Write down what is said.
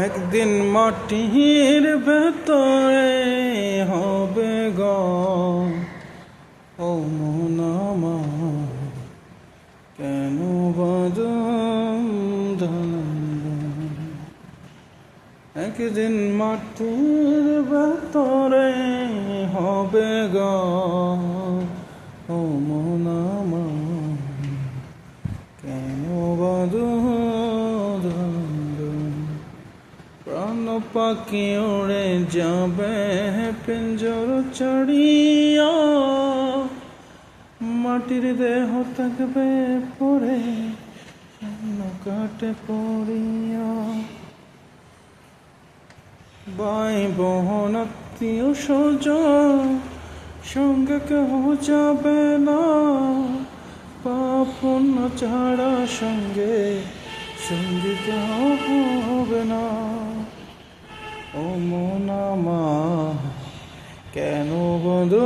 একদিন মাটির ভেতরে হবে গম। ও মন আমার কেন বাদম ধনন্দন। একদিন মাটির ভেতরে হবে গম। ও মন আমার কেন বাদম ধনন্দন। প্রাণ পাখি উড়ে যাবে পিঞ্জর চড়িয়া, মাটির দেহ থাকবে পরে কাটে পড়িয়া। ভাই বোন আত্মীয় স্বজন সঙ্গে কেহ যাবে না, পাপ পুণ্য ছাড়া সঙ্গে সঙ্গীত হবে না। ও মন আমার কেন বন্ধু